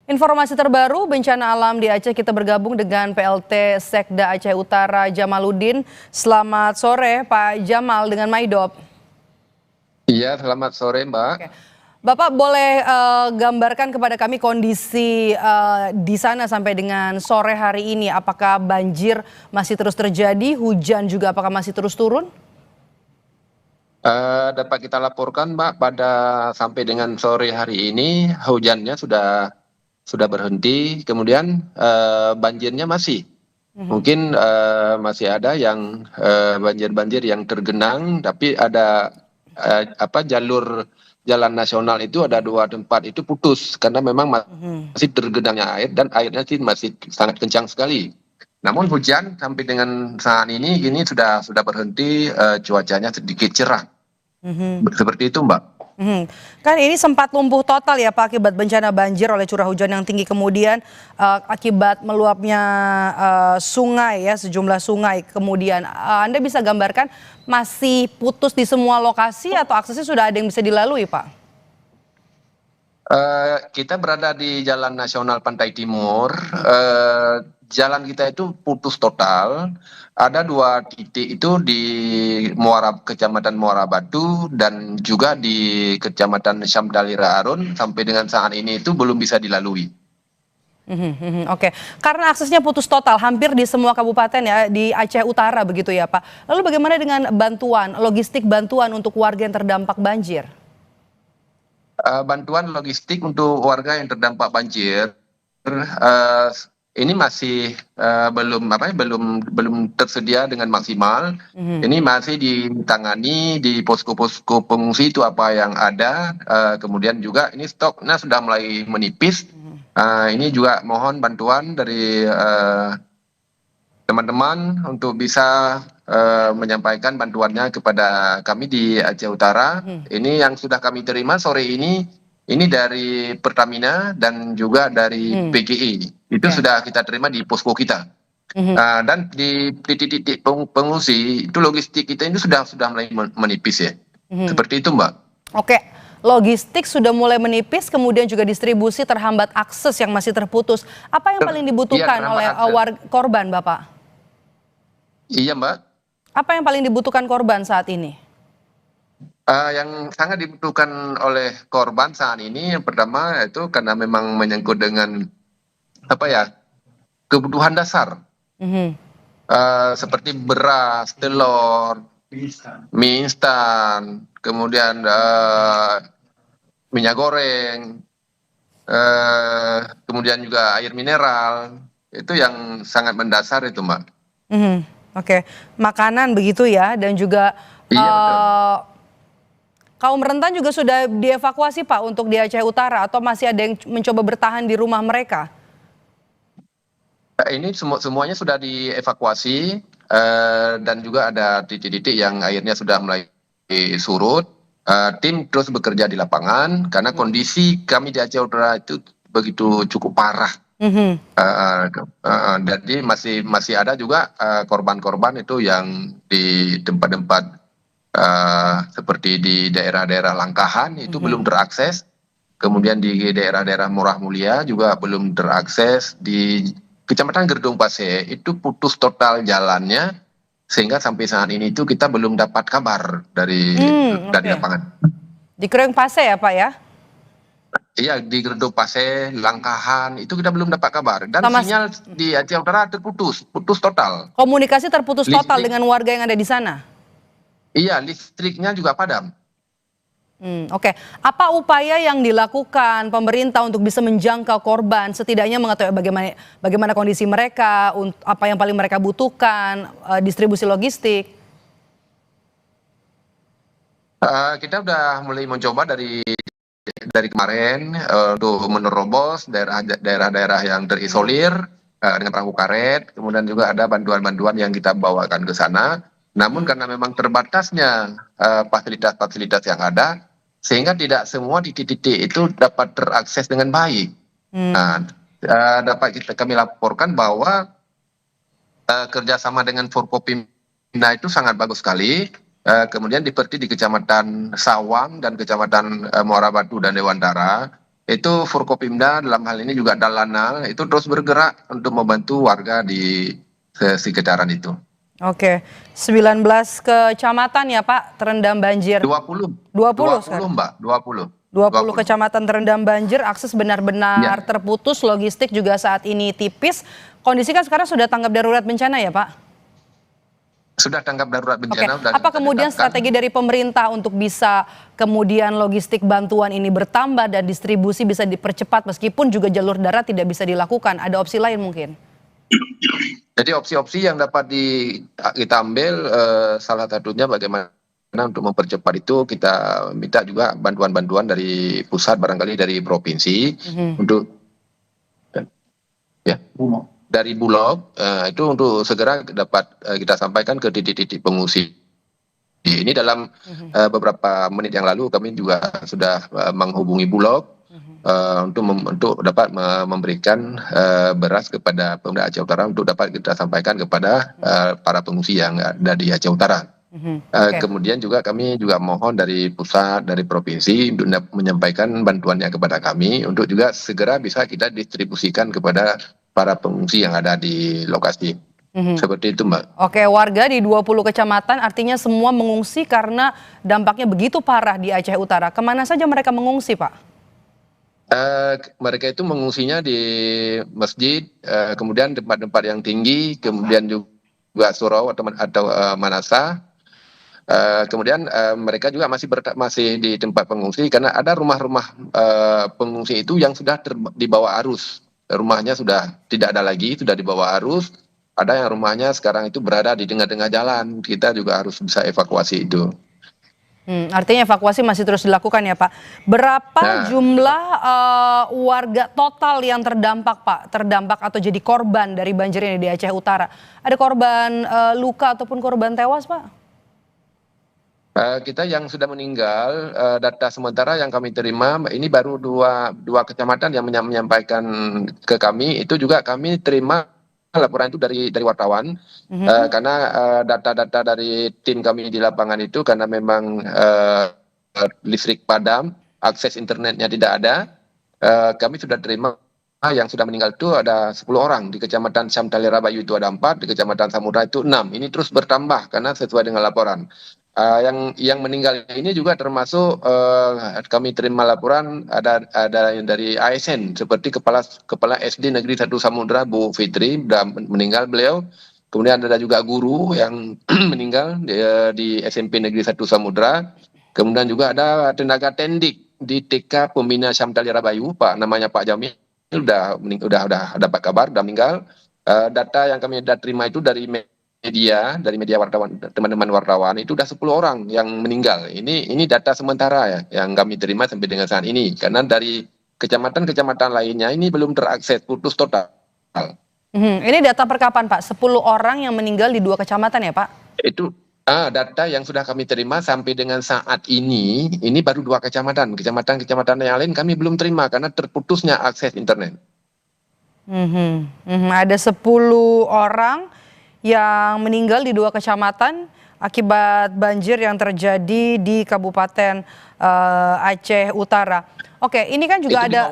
Informasi terbaru bencana alam di Aceh, kita bergabung dengan PLT Sekda Aceh Utara Jamaluddin. Selamat sore Pak Jamal dengan Maidop. Iya, selamat sore, Mbak. Oke. Bapak boleh gambarkan kepada kami kondisi di sana sampai dengan sore hari ini. Apakah banjir masih terus terjadi, hujan juga apakah masih terus turun? Dapat kita laporkan, Mbak, pada sampai dengan sore hari ini hujannya sudah berhenti, kemudian banjirnya masih. Mungkin masih ada yang banjir-banjir yang tergenang, tapi ada jalur jalan nasional itu ada dua tempat itu putus karena memang masih tergenangnya air dan airnya sih masih sangat kencang sekali. Namun hujan sampai dengan saat ini sudah berhenti, cuacanya sedikit cerah. Seperti itu, Mbak. Kan ini sempat lumpuh total ya Pak akibat bencana banjir oleh curah hujan yang tinggi, kemudian akibat meluapnya sungai ya, sejumlah sungai. Kemudian Anda bisa gambarkan masih putus di semua lokasi atau aksesnya sudah ada yang bisa dilalui Pak? Kita berada di Jalan Nasional Pantai Timur. Jalan kita itu putus total. Ada dua titik itu di Kecamatan Muara Batu dan juga di Kecamatan Syamdalira Arun. Sampai dengan saat ini itu belum bisa dilalui. Oke, karena aksesnya putus total hampir di semua kabupaten ya di Aceh Utara begitu ya Pak. Lalu bagaimana dengan bantuan, logistik bantuan untuk warga yang terdampak banjir? Bantuan logistik untuk warga yang terdampak banjir eh, ini masih belum tersedia dengan maksimal. Ini masih ditangani di posko-posko pengungsi itu apa yang ada. Kemudian juga ini stoknya sudah mulai menipis. Ini juga mohon bantuan dari teman-teman untuk bisa menyampaikan bantuannya kepada kami di Aceh Utara. Ini yang sudah kami terima sore ini dari Pertamina dan juga dari PGI. Itu sudah kita terima di posko kita. Dan di titik-titik pengungsi itu logistik kita ini sudah mulai menipis ya. Seperti itu, Mbak. Oke, logistik sudah mulai menipis, kemudian juga distribusi terhambat, akses yang masih terputus. Apa yang paling dibutuhkan oleh korban, Bapak? Iya, Mbak. Apa yang paling dibutuhkan korban saat ini? Yang sangat dibutuhkan oleh korban saat ini yang pertama itu karena memang menyangkut dengan kebutuhan dasar seperti beras, telur, mie instan, kemudian minyak goreng, kemudian juga air mineral, itu yang sangat mendasar itu, Mbak. Oke, makanan begitu ya, dan juga Iya, betul. kaum rentan juga sudah dievakuasi Pak untuk di Aceh Utara atau masih ada yang mencoba bertahan di rumah mereka? Ini semuanya sudah dievakuasi dan juga ada titik-titik yang airnya sudah mulai surut. Tim terus bekerja di lapangan karena kondisi kami di Aceh Utara itu begitu cukup parah. Jadi masih ada juga korban-korban itu yang di tempat-tempat seperti di daerah-daerah Langkahan itu belum terakses. Kemudian di daerah-daerah Murah Mulia juga belum terakses. Di Kecamatan Gerdung Pase itu putus total jalannya, sehingga sampai saat ini itu kita belum dapat kabar dari lapangan. Di Kreng Pase ya Pak ya? Iya, di Gerdung Pase, Langkahan itu kita belum dapat kabar dan sinyal di Aceh Utara putus total. Komunikasi terputus total dengan warga yang ada di sana? Iya, listriknya juga padam. Oke, apa upaya yang dilakukan pemerintah untuk bisa menjangkau korban, setidaknya mengetahui bagaimana kondisi mereka, apa yang paling mereka butuhkan, distribusi logistik? Kita udah mulai mencoba dari kemarin untuk menerobos daerah-daerah yang terisolir dengan perahu karet, kemudian juga ada bantuan-bantuan yang kita bawakan ke sana. Namun karena memang terbatasnya fasilitas-fasilitas yang ada, sehingga tidak semua di titik-titik itu dapat terakses dengan baik. Nah, dapat kami laporkan bahwa kerjasama dengan Forkopimda itu sangat bagus sekali. Kemudian seperti di Kecamatan Sawang dan Kecamatan Muara Batu dan Dewantara Itu Forkopimda dalam hal ini juga Dalanal itu terus bergerak untuk membantu warga di sekitaran itu. Oke, 19 kecamatan ya Pak terendam banjir. 20, 20 20 sekarang. Mbak, 20. 20 kecamatan terendam banjir, akses benar-benar Ya, terputus, logistik juga saat ini tipis. Kondisi kan sekarang sudah tanggap darurat bencana ya Pak? sudah tanggap darurat Oke, bencana dan apa kita kemudian tetapkan. strategi dari pemerintah untuk bisa kemudian logistik bantuan ini bertambah dan distribusi bisa dipercepat meskipun juga jalur darat tidak bisa dilakukan? Ada opsi lain mungkin? Jadi opsi-opsi yang dapat kita ambil salah satunya bagaimana untuk mempercepat itu kita minta juga bantuan-bantuan dari pusat barangkali dari provinsi Mhm. untuk ya dari Bulog itu untuk segera dapat kita sampaikan ke titik-titik pengungsi. Ini dalam Mhm. beberapa menit yang lalu kami juga sudah menghubungi Bulog Mhm. untuk dapat memberikan beras kepada Pemda Aceh Utara untuk dapat kita sampaikan kepada para pengungsi yang ada di Aceh Utara. Mhm. Oke. Kemudian juga kami juga mohon dari pusat, dari provinsi untuk menyampaikan bantuannya kepada kami untuk juga segera bisa kita distribusikan kepada para pengungsi yang ada di lokasi. Mhm. Seperti itu, Mbak. Oke, warga di 20 kecamatan artinya semua mengungsi karena dampaknya begitu parah di Aceh Utara. Kemana saja mereka mengungsi, Pak? Mereka itu mengungsinya di masjid, kemudian tempat-tempat yang tinggi, kemudian juga surau atau manasa. Kemudian mereka juga masih di tempat pengungsi karena ada rumah-rumah pengungsi itu yang sudah dibawa arus. Rumahnya sudah tidak ada lagi, sudah dibawa arus. Ada yang rumahnya sekarang itu berada di tengah-tengah jalan. Kita juga harus bisa evakuasi itu. Artinya evakuasi masih terus dilakukan ya Pak. Berapa Nah, jumlah warga total yang terdampak Pak? Terdampak atau jadi korban dari banjir ini di Aceh Utara? Ada korban luka ataupun korban tewas Pak? kita yang sudah meninggal, data sementara yang kami terima, ini baru dua kecamatan yang menyampaikan ke kami, itu juga kami terima laporan itu dari wartawan, Mhm. karena data-data dari tim kami di lapangan itu karena memang listrik padam, akses internetnya tidak ada, kami sudah terima yang sudah meninggal itu ada 10 orang, di Kecamatan Syamtali Rabayu itu ada 4, di Kecamatan Samudra itu 6. Ini terus bertambah karena sesuai dengan laporan. Yang meninggal ini juga termasuk kami terima laporan ada yang dari ASN seperti kepala SD Negeri 1 Samudra Bu Fitri sudah meninggal beliau. Kemudian ada juga guru yang meninggal di SMP Negeri 1 Samudra. Kemudian juga ada tenaga tendik di TK Pembina Syamtali Rabayu, namanya Pak Jamil udah dapat kabar udah meninggal. Data yang kami sudah terima itu dari media wartawan, teman-teman wartawan itu udah 10 orang yang meninggal. Ini data sementara ya yang kami terima sampai dengan saat ini karena dari kecamatan-kecamatan lainnya ini belum terakses, putus total. Ini data per kapan Pak? 10 orang yang meninggal di 2 kecamatan ya Pak? Itu data yang sudah kami terima sampai dengan saat ini baru 2 kecamatan. Kecamatan-kecamatan yang lain kami belum terima karena terputusnya akses internet. Ada 10 orang yang meninggal di 2 kecamatan akibat banjir yang terjadi di Kabupaten Aceh Utara. Oke, ini kan juga ada.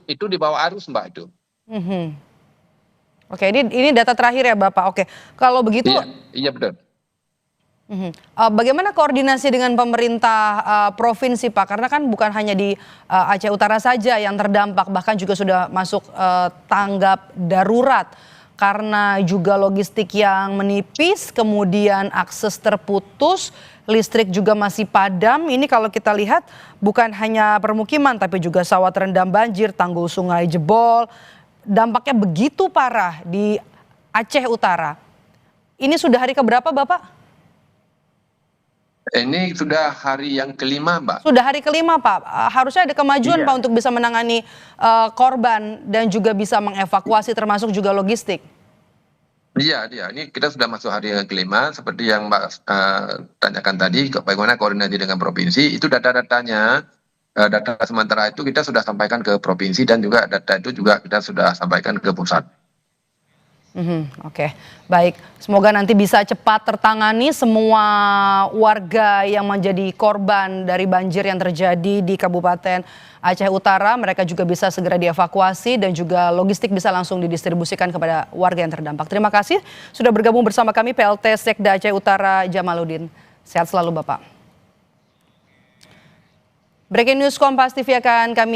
Itu di bawah arus Mbak itu. Mhm. Oke, ini data terakhir ya Bapak. Oke, kalau begitu. Iya, iya betul. Bagaimana koordinasi dengan pemerintah provinsi Pak? Karena kan bukan hanya di Aceh Utara saja yang terdampak, bahkan juga sudah masuk tanggap darurat karena juga logistik yang menipis, kemudian akses terputus, listrik juga masih padam. Ini kalau kita lihat bukan hanya permukiman tapi juga sawah terendam banjir, tanggul sungai jebol. Dampaknya begitu parah di Aceh Utara. Ini sudah hari keberapa Bapak? Ini sudah hari yang kelima, Mbak. Sudah hari kelima, Pak. Harusnya ada kemajuan, Iya. Pak, untuk bisa menangani korban dan juga bisa mengevakuasi termasuk juga logistik. Iya, iya. Ini kita sudah masuk hari yang kelima, seperti yang Mbak tanyakan tadi, bagaimana koordinasi dengan provinsi. Itu data-datanya, data sementara itu kita sudah sampaikan ke provinsi dan juga data itu juga kita sudah sampaikan ke pusat. Oke, baik. Semoga nanti bisa cepat tertangani semua warga yang menjadi korban dari banjir yang terjadi di Kabupaten Aceh Utara. Mereka juga bisa segera dievakuasi dan juga logistik bisa langsung didistribusikan kepada warga yang terdampak. Terima kasih sudah bergabung bersama kami PLT Sekda Aceh Utara Jamaluddin. Sehat selalu Bapak. Breaking News Kompas TV akan kami